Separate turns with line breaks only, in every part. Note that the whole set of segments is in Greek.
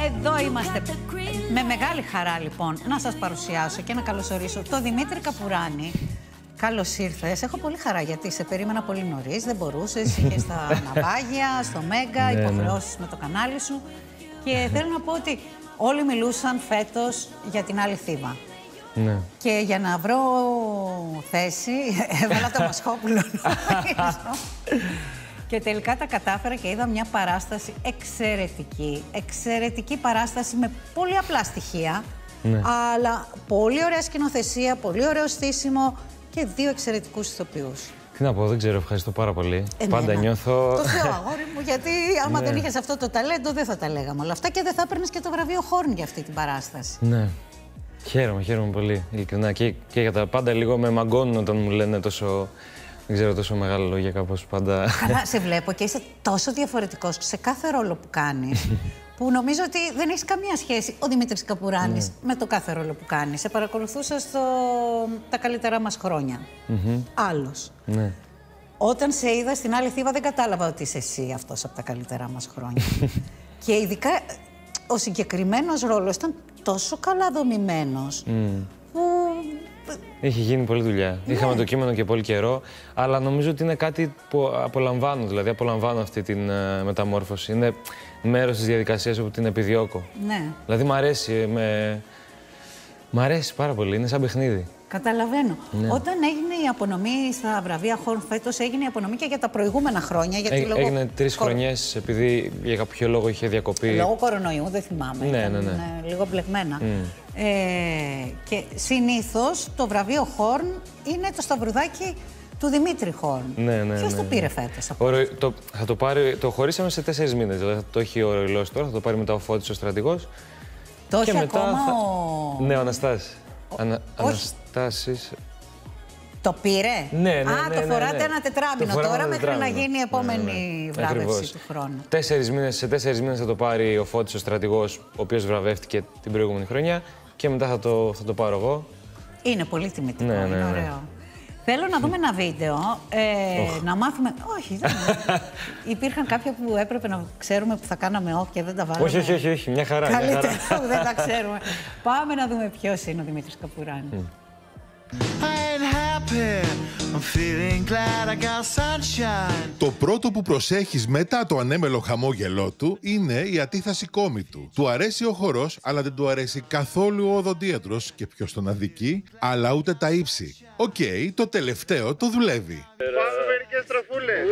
Εδώ είμαστε. Με μεγάλη χαρά λοιπόν να σας παρουσιάσω και να καλωσορίσω το Δημήτρη Καπουράνη. Καλώς ήρθες. Έχω πολύ χαρά γιατί σε περίμενα πολύ νωρίς. Δεν μπορούσες. Είχες στα ναυάγια, στο Μέγκα, υποχρεώσεις με το κανάλι σου. Και θέλω να πω ότι όλοι μιλούσαν φέτος για την άλλη Θήβα.
Ναι.
Και για να βρω θέση, έβαλα το Μασχόπουλο. Και τελικά τα κατάφερα και είδα μια παράσταση εξαιρετική. Εξαιρετική παράσταση με πολύ απλά στοιχεία.
Ναι. Αλλά
πολύ ωραία σκηνοθεσία, πολύ ωραίο στήσιμο και δύο εξαιρετικούς ηθοποιούς.
Τι να πω, δεν ξέρω, ευχαριστώ πάρα πολύ. Πάντα νιώθω.
Το Θεό, αγόρι μου, γιατί άμα δεν είχες αυτό το ταλέντο, δεν θα τα λέγαμε όλα αυτά και δεν θα έπαιρνες και το βραβείο Χόρν για αυτή την παράσταση.
Ναι. Χαίρομαι πολύ. Ειλικρινά. Και για τα πάντα λίγο με μαγκώνουν όταν μου λένε τόσο. Δεν ξέρω, τόσο μεγάλα λόγια κάπως πάντα.
Καλά, σε βλέπω και είσαι τόσο διαφορετικός σε κάθε ρόλο που κάνεις. Που νομίζω ότι δεν έχει καμία σχέση ο Δημήτρης Καπουράνης με το κάθε ρόλο που κάνει. Σε παρακολουθούσα στο Τα καλύτερά μας χρόνια. Άλλος.
Ναι.
Όταν σε είδα στην άλλη Θήβα δεν κατάλαβα ότι είσαι εσύ αυτός από τα καλύτερά μας χρόνια. Και ειδικά ο συγκεκριμένος ρόλος ήταν τόσο καλά δομημένος που...
Έχει γίνει πολλή δουλειά. Ναι. Είχαμε το κείμενο και πολύ καιρό, αλλά νομίζω ότι είναι κάτι που απολαμβάνω, δηλαδή απολαμβάνω αυτή την μεταμόρφωση. Είναι μέρος της διαδικασίας όπου την επιδιώκω.
Ναι.
Δηλαδή μ' αρέσει πάρα πολύ, είναι σαν παιχνίδι.
Καταλαβαίνω.
Ναι.
Όταν έγινε η απονομή στα βραβεία Χόρν φέτος, έγινε η απονομή και για τα προηγούμενα χρόνια. Γιατί
έγινε 3 χρονιές, επειδή για κάποιο λόγο είχε διακοπεί.
Λόγω κορονοϊού, δεν θυμάμαι.
Ναι.
Λίγο μπλεγμένα. Και συνήθως το βραβείο Χόρν είναι το σταυρουδάκι του Δημήτρη Χόρν.
Ναι.
Ποιος το πήρε φέτος?
Το χωρίσαμε σε 4 μήνες. Δηλαδή το έχει ο Ροϊλός τώρα, θα το πάρει μετά ο Φώτης ο στρατηγός.
Το έχει ακόμα
Ναι, ο Αναστάσης. Αναστάσης.
Το πήρε?
Ναι.
Το φοράτε ένα τετράμινο τώρα μέχρι να γίνει η επόμενη βράβευση του χρόνου.
Σε 4 μήνες θα το πάρει ο Φώτης ο στρατηγός, ο οποίος βραβεύτηκε την προηγούμενη χρονιά και μετά θα το πάρω εγώ.
Είναι πολύ τιμητικό, είναι ωραίο. Θέλω να δούμε ένα βίντεο, να μάθουμε... Όχι, δεν υπήρχαν κάποια που έπρεπε να ξέρουμε που θα κάναμε και δεν τα βάλαμε.
Όχι, μια χαρά.
Καλύτερα που δεν τα ξέρουμε. Πάμε να δούμε ποιος είναι ο Δημήτρης Καπουράνης.
Το πρώτο που προσέχεις μετά το ανέμελο χαμόγελό του είναι η ατίθαση κόμη του. Του αρέσει ο χορός, αλλά δεν του αρέσει καθόλου ο οδοντίατρος και ποιος τον αδικεί, αλλά ούτε τα ύψη. Το τελευταίο το δουλεύει.
Πάμε μερικές στροφούλες.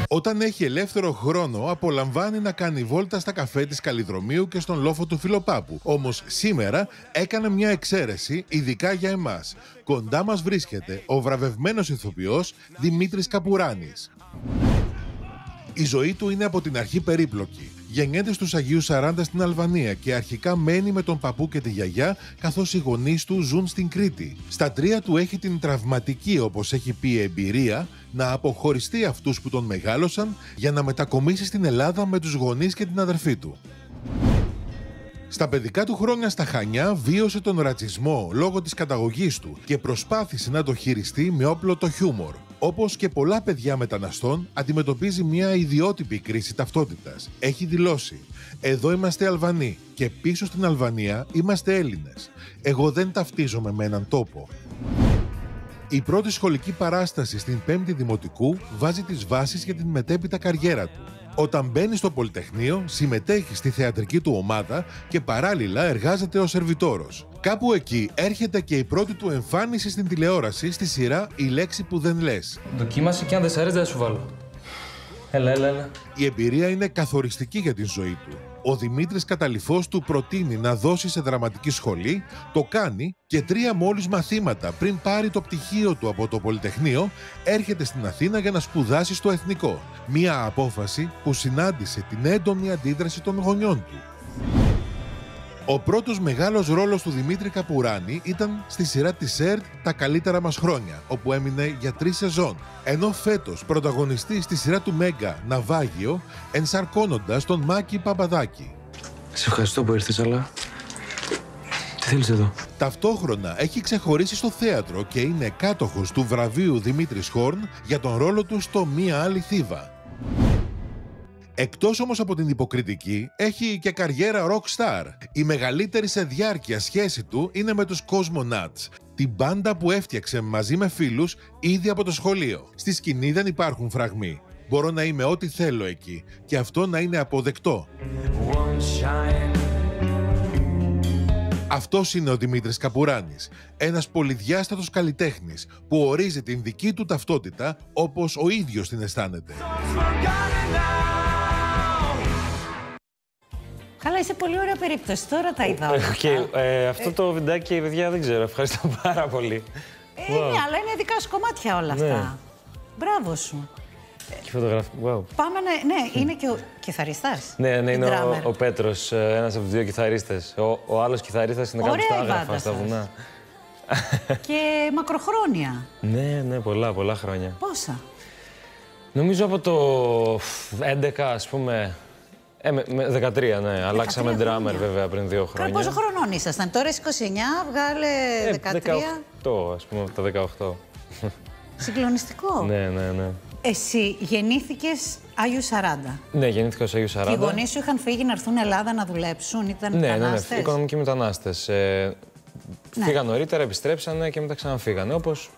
Όταν έχει ελεύθερο χρόνο, απολαμβάνει να κάνει βόλτα στα καφέ της Καλλιδρομείου και στον λόφο του Φιλοπάπου. Όμως σήμερα έκανε μια εξαίρεση, ειδικά για εμάς. Κοντά μας βρίσκεται ο βραβευμένος ηθοποιός Δημήτρης Καπουράνης. Η ζωή του είναι από την αρχή περίπλοκη. Γεννιέται στους Αγίους 40 στην Αλβανία και αρχικά μένει με τον παππού και τη γιαγιά, καθώς οι γονείς του ζουν στην Κρήτη. Στα 3 του έχει την τραυματική, όπως έχει πει, εμπειρία να αποχωριστεί αυτούς που τον μεγάλωσαν για να μετακομίσει στην Ελλάδα με τους γονείς και την αδερφή του. Στα παιδικά του χρόνια στα Χανιά βίωσε τον ρατσισμό λόγω της καταγωγής του και προσπάθησε να το χειριστεί με όπλο το χιούμορ. Όπως και πολλά παιδιά μεταναστών, αντιμετωπίζει μια ιδιότυπη κρίση ταυτότητας. Έχει δηλώσει «Εδώ είμαστε Αλβανοί και πίσω στην Αλβανία είμαστε Έλληνες. Εγώ δεν ταυτίζομαι με έναν τόπο». Η πρώτη σχολική παράσταση στην 5η Δημοτικού βάζει τις βάσεις για την μετέπειτα καριέρα του. Όταν μπαίνει στο Πολυτεχνείο, συμμετέχει στη θεατρική του ομάδα και παράλληλα εργάζεται ως σερβιτόρος. Κάπου εκεί έρχεται και η πρώτη του εμφάνιση στην τηλεόραση στη σειρά «Η λέξη που δεν λες».
Δοκίμασε και αν δεν σ' αρέσει δεν σου βάλω. Έλα.
Η εμπειρία είναι καθοριστική για τη ζωή του. Ο Δημήτρης Καταλυφός του προτείνει να δώσει σε δραματική σχολή, το κάνει και 3 μόλις μαθήματα πριν πάρει το πτυχίο του από το Πολυτεχνείο, έρχεται στην Αθήνα για να σπουδάσει στο Εθνικό. Μία απόφαση που συνάντησε την έντονη αντίδραση των γονιών του. Ο πρώτος μεγάλος ρόλος του Δημήτρη Καπουράνη ήταν στη σειρά της ΕΡΤ «Τα καλύτερα μας χρόνια», όπου έμεινε για 3 σεζόν. Ενώ φέτος πρωταγωνιστεί στη σειρά του Μέγκα «Ναυάγιο», ενσαρκώνοντας τον Μάκη Παπαδάκη.
Σε ευχαριστώ που ήρθες, αλλά τι θέλεις εδώ?
Ταυτόχρονα έχει ξεχωρίσει στο θέατρο και είναι κάτοχος του βραβείου Δημήτρης Χόρν για τον ρόλο του στο «Μία άλλη Θήβα». Εκτός όμως από την υποκριτική, έχει και καριέρα rock star. Η μεγαλύτερη σε διάρκεια σχέση του είναι με τους Cosmonauts, την μπάντα που έφτιαξε μαζί με φίλους ήδη από το σχολείο. Στη σκηνή δεν υπάρχουν φραγμοί. Μπορώ να είμαι ό,τι θέλω εκεί και αυτό να είναι αποδεκτό. Αυτός είναι ο Δημήτρης Καπουράνης, ένας πολυδιάστατος καλλιτέχνης που ορίζει την δική του ταυτότητα όπως ο ίδιος την αισθάνεται.
Καλά, είσαι πολύ ωραία περίπτωση. Τώρα τα είδα όλα.
Αυτό το βιντεάκι, παιδιά, δεν ξέρω. Ευχαριστώ πάρα πολύ.
Ναι, αλλά είναι δικά σου κομμάτια όλα αυτά.
Ναι.
Μπράβο σου.
Και φωτογραφία. Wow.
Πάμε να... Ναι, είναι και ο κιθαριστάς.
Ναι, είναι ο Πέτρος, ένας από τους δύο κιθαρίστες. Ο άλλος κιθαρίστας είναι κάπου στα Άγραφα, στα βουνά.
Και μακροχρόνια.
Ναι, πολλά χρόνια.
Πόσα?
Νομίζω από το 11, ας πούμε, με 13, ναι. Αλλάξαμε drummer βέβαια πριν 2 χρόνια.
Πόσο χρονών ήσασταν? Τώρα είσαι 29, βγάλε 13.
18, ας πούμε, από τα 18.
Συγκλονιστικό.
Ναι.
Εσύ γεννήθηκες Άγιου 40.
Ναι, γεννήθηκα ως Άγιου 40.
Και οι γονείς σου είχαν φύγει να έρθουν Ελλάδα να δουλέψουν, ήταν μετανάστες.
Ναι, οικονομικοί μετανάστες. Φύγαν νωρίτερα, επιστρέψανε και μετά ξαναφύγανε, όπως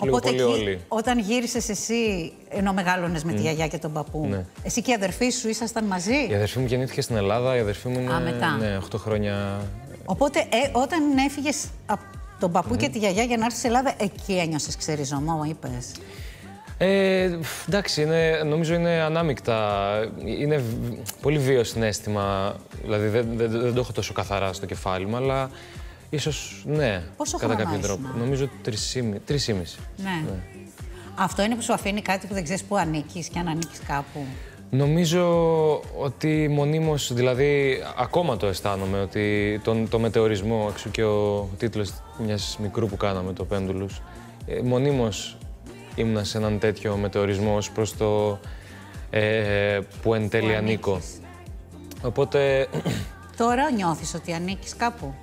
λίγο πολύ όλοι.
Όταν γύρισες εσύ, ενώ μεγάλωνες με τη γιαγιά και τον παππού, εσύ και οι αδερφοί σου ήσασταν μαζί?
Η αδερφή μου γεννήθηκε στην Ελλάδα, η αδερφή μου είναι 8 χρόνια.
Οπότε όταν έφυγες από τον παππού και τη γιαγιά για να έρθεις στην Ελλάδα, εκεί ένιωσες ξεριζωμό, είπες?
Εντάξει, νομίζω είναι ανάμεικτα. Είναι πολύ βίαιο συναίσθημα. Δηλαδή δεν το έχω τόσο καθαρά στο κεφάλι μου, αλλά ίσως ναι.
Πόσο
κατά κάποιο
ήσουν?
τρόπο. Νομίζω 3,5.
Ναι. Αυτό είναι που σου αφήνει κάτι που δεν ξέρεις πού ανήκεις και αν ανήκεις κάπου?
Νομίζω ότι μονίμως, δηλαδή ακόμα το αισθάνομαι, ότι το μετεωρισμό, εξού και ο τίτλος μιας μικρού που κάναμε, το Πέντουλους, μονίμως ήμουνα σε έναν τέτοιο μετεωρισμό ως προς το που εν τέλει ανήκω. Οπότε...
Τώρα νιώθεις ότι ανήκεις κάπου?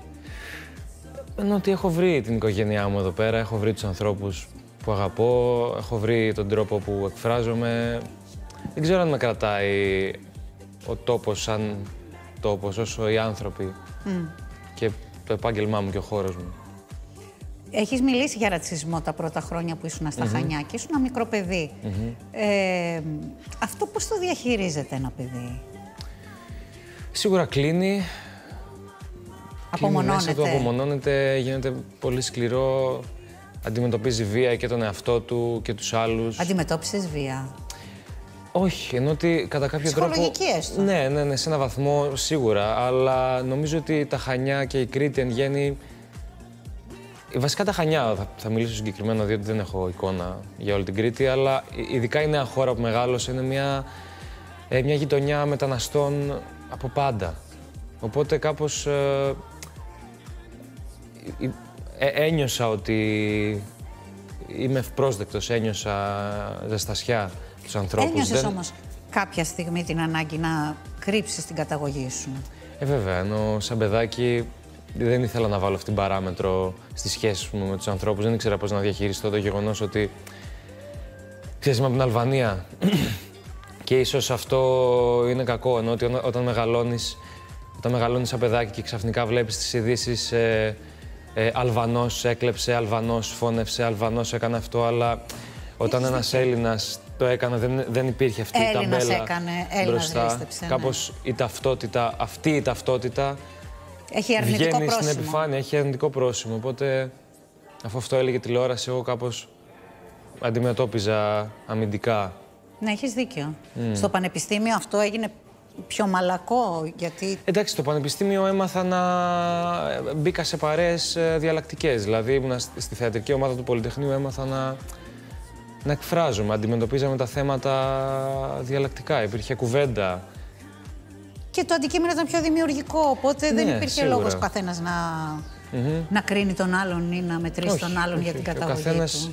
Ενώ ότι έχω βρει την οικογένειά μου εδώ πέρα, έχω βρει τους ανθρώπους που αγαπώ, έχω βρει τον τρόπο που εκφράζομαι. Δεν ξέρω αν με κρατάει ο τόπος σαν τόπος, όσο οι άνθρωποι και το επάγγελμά μου και ο χώρος μου.
Έχεις μιλήσει για ρατσισμό τα πρώτα χρόνια που ήσουν στα Χανιά και ήσουν ένα μικρό παιδί. Αυτό πώς το διαχειρίζεται ένα παιδί?
Σίγουρα κλείνει.
Απομονώνεται.
Μέσα του απομονώνεται, γίνεται πολύ σκληρό. Αντιμετωπίζει βία και τον εαυτό του και τους άλλους.
Αντιμετώπισες βία?
Όχι, ενώ ότι κατά κάποιο τρόπο...
Ψυχολογική έστω?
Ναι, σε έναν βαθμό σίγουρα. Αλλά νομίζω ότι τα Χανιά και η Κρήτη εν γέννη... Βασικά τα Χανιά θα μιλήσω συγκεκριμένα, διότι δεν έχω εικόνα για όλη την Κρήτη, αλλά ειδικά η νέα χώρα που μεγάλωσε είναι μια γειτονιά μεταναστών από πάντα. Οπότε κάπως ένιωσα ότι είμαι ευπρόσδεκτος, ένιωσα ζεστασιά τους ανθρώπους.
Ένιωσες όμως κάποια στιγμή την ανάγκη να κρύψεις την καταγωγή σου?
Βέβαια, ενώ σαν παιδάκι δεν ήθελα να βάλω αυτήν την παράμετρο στις σχέσεις μου με τους ανθρώπους. Δεν ήξερα πώς να διαχειριστώ το γεγονός ότι ξέρεις, είμαι από την Αλβανία και ίσως αυτό είναι κακό, ενώ ότι όταν μεγαλώνεις σαν παιδάκι και ξαφνικά βλέπεις τις ειδήσεις Αλβανός έκλεψε, Αλβανός φώνευσε, Αλβανός έκανε αυτό, αλλά όταν ένας Έλληνας το έκανε δεν υπήρχε αυτή η ταμπέλα μπροστά. Κάπως αυτή η ταυτότητα
έχει αρνητικό
βγαίνει
πρόσημο.
Στην επιφάνεια, έχει αρνητικό πρόσημο. Οπότε, αφού αυτό έλεγε τηλεόραση, εγώ κάπως αντιμετώπιζα αμυντικά.
Ναι, έχεις δίκιο. Στο πανεπιστήμιο αυτό έγινε πιο μαλακό, γιατί...
Εντάξει, στο πανεπιστήμιο έμαθα μπήκα σε παρέες διαλλακτικές. Δηλαδή, ήμουνα στη θεατρική ομάδα του Πολυτεχνείου, έμαθα να εκφράζομαι. Αντιμετωπίζαμε τα θέματα διαλλακτικά, υπήρχε κουβέντα.
Και το αντικείμενο ήταν πιο δημιουργικό, οπότε δεν υπήρχε
σίγουρα
λόγος ο καθένας να κρίνει τον άλλον ή να μετρήσει τον άλλον για την καταγωγή του.
Ο καθένας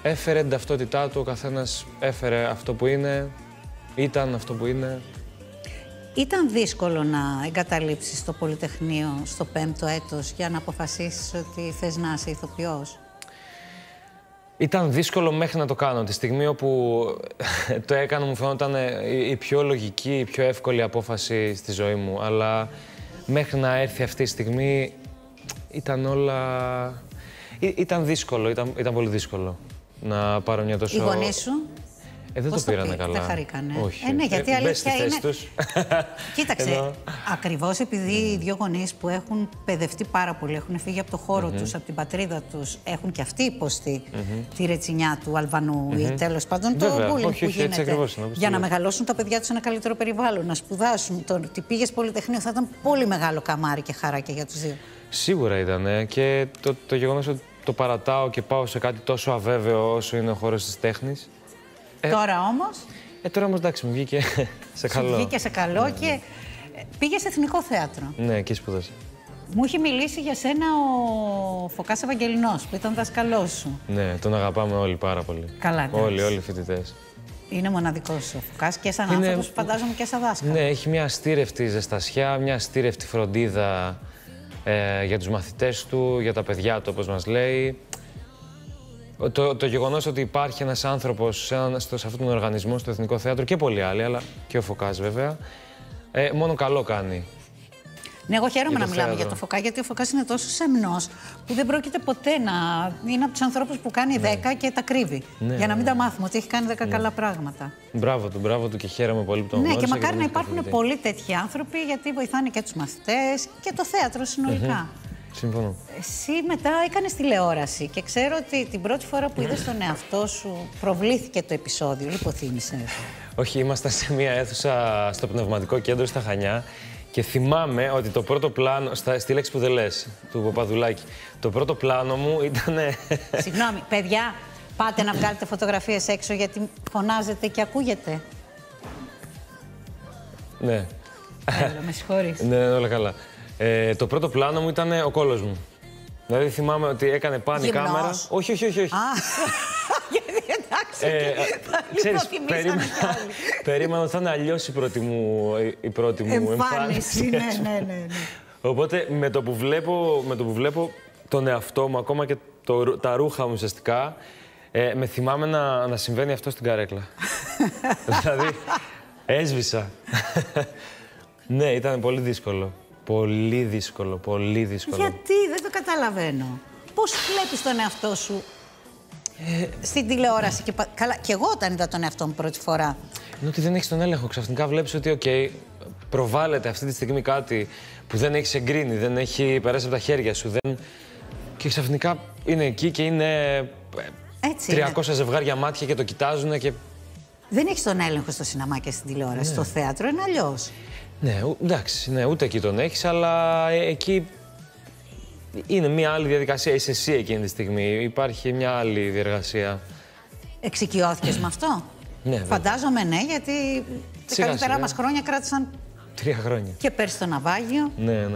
έφερε την ταυτότητά του, ο καθένας έφερε αυτό που είναι, ήταν αυτό που είναι.
Ήταν δύσκολο να εγκαταλείψεις το Πολυτεχνείο στο 5ο έτος για να αποφασίσεις ότι θες να είσαι ηθοποιός?
Ήταν δύσκολο μέχρι να το κάνω. Τη στιγμή όπου το έκανα μου φαινόταν η πιο λογική, η πιο εύκολη απόφαση στη ζωή μου. Αλλά μέχρι να έρθει αυτή η στιγμή ήταν όλα... Ήταν δύσκολο, ήταν πολύ δύσκολο να πάρω μια τόσο...
Οι γονείς σου?
Δεν το πήρανε καλά.
Δεν χαρήκανε.
Όχι.
Ναι, γιατί αλήθεια είναι...
Τους.
Κοίταξε, ακριβώς επειδή οι δύο γονείς που έχουν παιδευτεί πάρα πολύ, έχουν φύγει από το χώρο τους, από την πατρίδα τους, έχουν και αυτοί υποστεί τη ρετσινιά του Αλβανού ή τέλος πάντων το bullying που γίνεται. Για να μεγαλώσουν τα παιδιά τους σε ένα καλύτερο περιβάλλον, να σπουδάσουν. Το ότι πήγες πολυτεχνείο θα ήταν πολύ μεγάλο καμάρι και χαρά και για τους δύο.
Σίγουρα ήταν. Και το γεγονός ότι το παρατάω και πάω σε κάτι τόσο αβέβαιο όσο είναι ο χώρος της τέχνης.
Τώρα όμως.
Τώρα όμως εντάξει, μου βγήκε σε καλό.
Μου βγήκε σε καλό και πήγε σε Εθνικό Θέατρο.
Ναι, εκεί σπούδασα.
Μου είχε μιλήσει για σένα ο Φωκάς Ευαγγελινός, που ήταν δασκαλός σου.
Ναι, τον αγαπάμε όλοι πάρα πολύ.
Καλά,
όλοι οι φοιτητές.
Είναι μοναδικός ο Φωκάς και σαν άνθρωπος, φαντάζομαι και σαν δάσκαλο.
Ναι, έχει μια αστήρευτη ζεστασιά, μια αστήρευτη φροντίδα για τους μαθητές του, για τα παιδιά του, όπως μας λέει. Το γεγονός ότι υπάρχει ένας άνθρωπος σε αυτόν τον οργανισμό, στο Εθνικό Θέατρο και πολλοί άλλοι, αλλά και ο Φωκάς βέβαια, μόνο καλό κάνει.
Ναι, εγώ χαίρομαι να μιλάμε για το Φωκά, γιατί ο Φωκάς είναι τόσο σεμνός που δεν πρόκειται ποτέ να είναι από τους ανθρώπους που κάνει 10 και τα κρύβει. Για να μην τα μάθουμε ότι έχει κάνει 10 καλά πράγματα.
Μπράβο του και χαίρομαι πολύ που τον γνώρισα.
Ναι, και μακάρι να υπάρχουν πολλοί τέτοιοι άνθρωποι, γιατί βοηθάνε και τους μαθητές και το θέατρο συνολικά.
Συμφωνώ.
Εσύ μετά έκανες τηλεόραση και ξέρω ότι την πρώτη φορά που είδες τον εαυτό σου προβλήθηκε το επεισόδιο. Λιποθύμησες.
Όχι, ήμασταν σε μια αίθουσα στο Πνευματικό Κέντρο στα Χανιά και θυμάμαι ότι το πρώτο πλάνο, στη λέξη που δεν λες, του Παπαδουλάκη, το πρώτο πλάνο μου ήταν...
Συγγνώμη, παιδιά, πάτε να βγάλετε φωτογραφίες έξω γιατί φωνάζετε και ακούγεται.
Ναι.
Έλα, με συγχωρείς.
Ναι, όλα καλά. Το πρώτο πλάνο μου ήταν ο κόλος μου. Δηλαδή θυμάμαι ότι έκανε πάνω η κάμερα. Όχι.
Γιατί εντάξει,
ξέρεις, περίμενα ότι θα είναι αλλιώς η πρώτη μου εμφάνιση.
Ναι.
Οπότε με το που βλέπω τον εαυτό μου, ακόμα και τα ρούχα μου ουσιαστικά, με θυμάμαι να συμβαίνει αυτό στην καρέκλα. Δηλαδή, έσβησα. Ναι, ήταν πολύ δύσκολο. Πολύ δύσκολο.
Γιατί, δεν το καταλαβαίνω. Πώς βλέπεις τον εαυτό σου στην τηλεόραση καλά, και εγώ όταν είδα τον εαυτό μου πρώτη φορά.
Είναι ότι δεν έχεις τον έλεγχο. Ξαφνικά βλέπεις ότι, προβάλλεται αυτή τη στιγμή κάτι που δεν έχεις εγκρίνει, δεν έχει περάσει από τα χέρια σου. Και ξαφνικά είναι εκεί και είναι 300 ζευγάρια μάτια και το κοιτάζουν και...
Δεν έχεις τον έλεγχο στο σινεμά και στην τηλεόραση. Στο θέατρο είναι αλλιώς.
Ναι, εντάξει, ούτε εκεί τον έχεις, αλλά εκεί είναι μια άλλη διαδικασία. Είσαι εσύ εκείνη τη στιγμή. Υπάρχει μια άλλη διεργασία.
Εξοικειώθηκες με αυτό?
Ναι.
Φαντάζομαι ναι, γιατί τα καλύτερά μας χρόνια κράτησαν
3 χρόνια.
Και πέρσι στο ναυάγιο.
Ναι.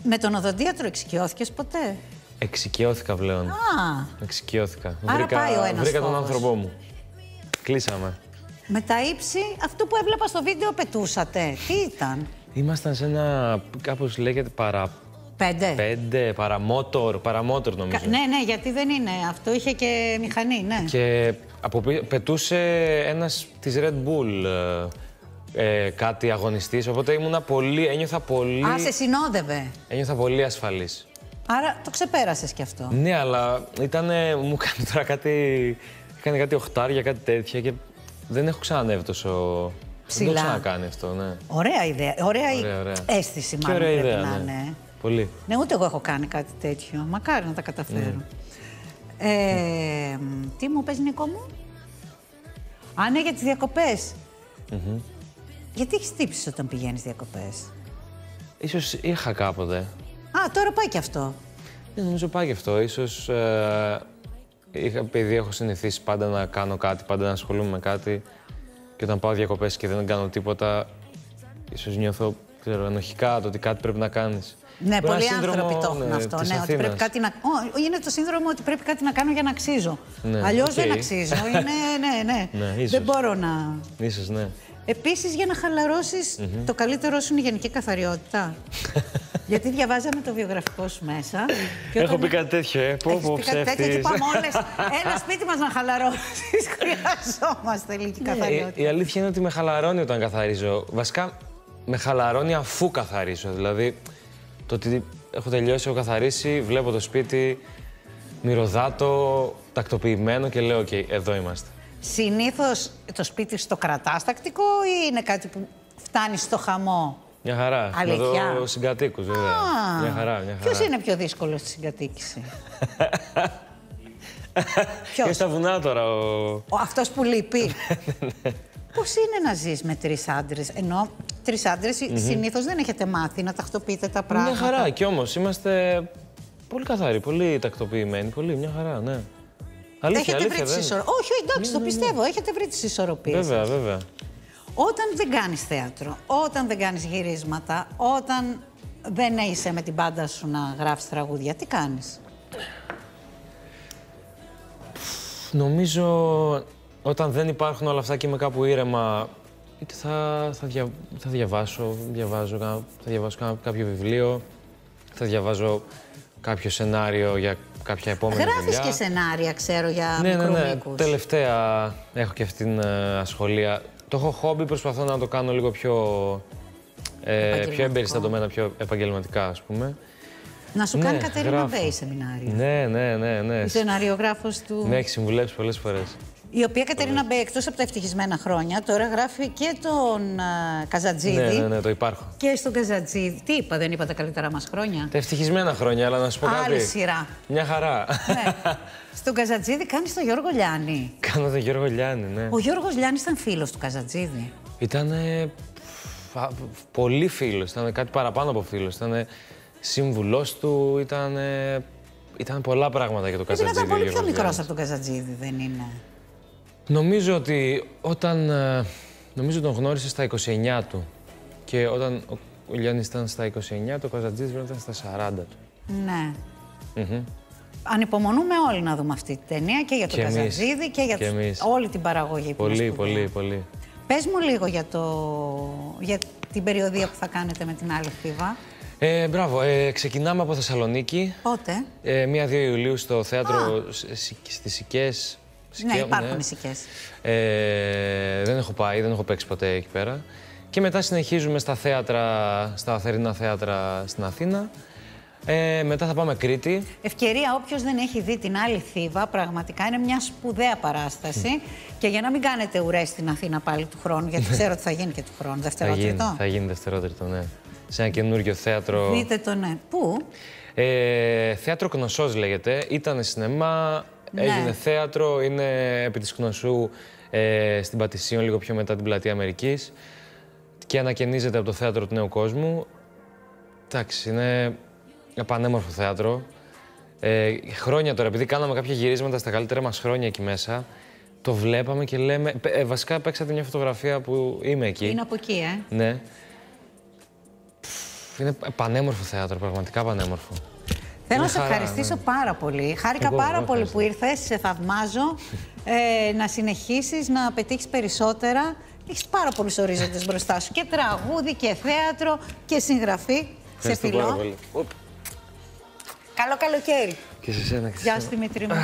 Με τον οδοντίατρο εξοικειώθηκες ποτέ?
Εξοικειώθηκα πλέον. Εξοικειώθηκα. Βρήκα τον άνθρωπό μου. Κλείσαμε.
Με τα ύψη, αυτό που έβλεπα στο βίντεο πετούσατε. Τι ήταν?
Ήμασταν σε ένα, κάπως λέγεται, παραμότορ νομίζω.
Ναι, γιατί δεν είναι. Αυτό είχε και μηχανή, ναι.
Και πετούσε ένας της Red Bull κάτι αγωνιστής, οπότε ένιωθα πολύ...
Α, σε συνόδευε.
Ένιωθα πολύ ασφαλής.
Άρα το ξεπέρασες κι αυτό.
Ναι, αλλά μου έκανε τώρα κάτι οχτάρια, κάτι τέτοια και δεν έχω ξανανεύει τόσο...
Ψηλά.
Δεν το έχω ξανακάνει αυτό, ναι.
Ωραία ιδέα. Ωραία αίσθηση μάλλον
ωραία
πρέπει
ιδέα,
να είναι.
Πολύ.
Ναι, ούτε εγώ έχω κάνει κάτι τέτοιο. Μακάρι να τα καταφέρω. Τι μου πες, Νίκο μου? Ναι, για τις διακοπές. Γιατί έχεις τύψεις όταν πηγαίνεις διακοπές?
Ίσως είχα κάποτε.
Τώρα πάει και αυτό.
Νομίζω πάει και αυτό. Ίσως επειδή έχω συνηθίσει πάντα να κάνω κάτι, πάντα να ασχολούμαι με κάτι και όταν πάω διακοπές και δεν κάνω τίποτα, ίσως νιώθω ενοχικά το ότι κάτι πρέπει να κάνεις.
Ναι, πολλοί άνθρωποι το έχουν αυτό. Ναι, ότι πρέπει κάτι να... είναι το σύνδρομο ότι πρέπει κάτι να κάνω για να αξίζω.
Ναι,
αλλιώς δεν αξίζω. Ναι. Δεν μπορώ να...
Ίσως, ναι.
Επίσης, για να χαλαρώσεις, το καλύτερό σου είναι η γενική καθαριότητα. Γιατί διαβάζαμε το βιογραφικό σου μέσα. Και
Έχω πει κάτι τέτοιο,
Έχεις πει κάτι τέτοιο και πάμε όλες. Ένα σπίτι μας να χαλαρώσεις. Χρειαζόμαστε λίγη καθαριότητα.
Η αλήθεια είναι ότι με χαλαρώνει όταν καθαρίζω. Βασικά, με χαλαρώνει αφού καθαρίσω. Δηλαδή, το ότι έχω τελειώσει, έχω καθαρίσει, βλέπω το σπίτι, μυρωδάτο, τακτοποιημένο και λέω: OK, εδώ είμαστε.
Συνήθως το σπίτι στο κρατάς τακτικό ή είναι κάτι που φτάνει στο χαμό?
Μια χαρά.
Αλήθεια.
Με δω συγκατοίκους, βέβαια. Μια χαρά, μια χαρά.
Ποιος είναι πιο δύσκολος στη συγκατοίκηση?
Και στα βουνά τώρα
Αυτός που λείπει. Πώς είναι να ζεις με 3 άντρες? Ενώ 3 άντρες συνήθως δεν έχετε μάθει να τακτοποιείτε τα πράγματα.
Μια χαρά. Κι όμως είμαστε πολύ καθαροί, πολύ τακτοποιημένοι. Πολύ, μια χαρά, ναι. Αλήθεια,
Έχετε βρει
αλήθεια,
τις ισορροπίες. Όχι, εντάξει, το πιστεύω. Έχετε βρει τις ισορροπίες.
Βέβαια, βέβαια.
Όταν δεν κάνεις θέατρο, όταν δεν κάνεις γυρίσματα, όταν δεν είσαι με την πάντα σου να γράφεις τραγούδια, τι κάνεις?
Νομίζω όταν δεν υπάρχουν όλα αυτά και είμαι κάπου ήρεμα, είτε θα διαβάσω κάποιο βιβλίο, θα διαβάζω κάποιο σενάριο για κάποια επόμενη δουλειά.
Γράφεις και σενάρια, ξέρω, για
Ναι.
μικρομίκους.
Τελευταία έχω και αυτήν την ασχολία. Το έχω χόμπι, προσπαθώ να το κάνω λίγο πιο εμπεριστατωμένα, πιο επαγγελματικά, ας πούμε.
Να σου κάνει
Ναι,
Κατερίνα
γράφω.
Μπέη σεμινάρια.
Ναι.
Η σεναριογράφος του...
Με έχει συμβουλεύσει πολλές φορές.
Η οποία Κατερίνα Μπέη, εκτός από τα ευτυχισμένα χρόνια, τώρα γράφει και τον Καζατζίδη.
Ναι, το υπάρχω.
Και στον Καζατζίδη. Τι είπα, δεν είπα τα καλύτερά μας χρόνια?
Τα ευτυχισμένα χρόνια, αλλά να σου πω κάτι.
Άλλη σειρά.
Μια χαρά.
Ναι. Στον Καζατζίδη κάνεις τον Γιώργο Λιάννη.
Κάνω τον Γιώργο Λιάννη, ναι.
Ο Γιώργος Λιάννης ήταν φίλος του Καζατζίδη.
Ήταν πολύ φίλος, ήταν κάτι παραπάνω από φίλος. Ήταν σύμβουλός του, ήταν πολλά πράγματα για το Καζατζίδη.
Ήταν πολύ πιο μικρός από τον Καζατζίδη, δεν είναι?
Νομίζω ότι νομίζω τον γνώρισε στα 29 του. Και όταν ο Λιάννης ήταν στα 29, το Καζατζίδης ήταν στα 40 του.
Ναι. Ανυπομονούμε όλοι να δούμε αυτή τη ταινία και για τον Καζατζίδη και για όλη την παραγωγή που είναι σπουδαία.
Πολύ.
Πες μου λίγο για την περιοδία που θα κάνετε με την άλλη Θήβα.
Μπράβο. Ξεκινάμε από Θεσσαλονίκη.
Πότε?
1-2 Ιουλίου στο θέατρο στις Σικές.
Ναι, υπάρχουν οι Σικές.
Δεν έχω πάει, δεν έχω παίξει ποτέ εκεί πέρα. Και μετά συνεχίζουμε στα αθερινά θέατρα στην Αθήνα. Μετά θα πάμε Κρήτη.
Ευκαιρία, όποιος δεν έχει δει την άλλη Θήβα, πραγματικά είναι μια σπουδαία παράσταση. Και για να μην κάνετε ουρές στην Αθήνα πάλι του χρόνου, γιατί ξέρω ότι θα γίνει και του χρόνου, δευτερότριτο.
Θα γίνει δευτερότριτο, ναι. Σε ένα καινούργιο θέατρο.
Δείτε το, ναι. Πού?
Θέατρο Κνωσός λέγεται. Ήταν σινεμά, έγινε θέατρο, είναι επί της Κνωσού στην Πατησίων, λίγο πιο μετά την Πλατεία Αμερικής. Και ανακαινίζεται από το Θέατρο του Νέου Κόσμου. Εντάξει, είναι ένα πανέμορφο θέατρο. Χρόνια τώρα, επειδή κάναμε κάποια γυρίσματα στα καλύτερα μας χρόνια εκεί μέσα, το βλέπαμε και λέμε... βασικά παίξατε μια φωτογραφία που είμαι εκεί.
Είναι από εκεί,
Ναι. Είναι πανέμορφο θέατρο, πραγματικά πανέμορφο.
Θέλω να σε ευχαριστήσω πάρα πολύ. Χάρηκα πάρα πολύ που ήρθες, σε θαυμάζω. Να συνεχίσεις να πετύχεις περισσότερα. Έχεις πάρα πολλούς ορίζοντες μπροστά σου. Και τραγούδι και θέατρο και συγγραφή. Σε φιλώ.
Πάρα πολύ.
Καλό καλοκαίρι.
Και σε σένα.
Γεια σου, Δημήτρη μου.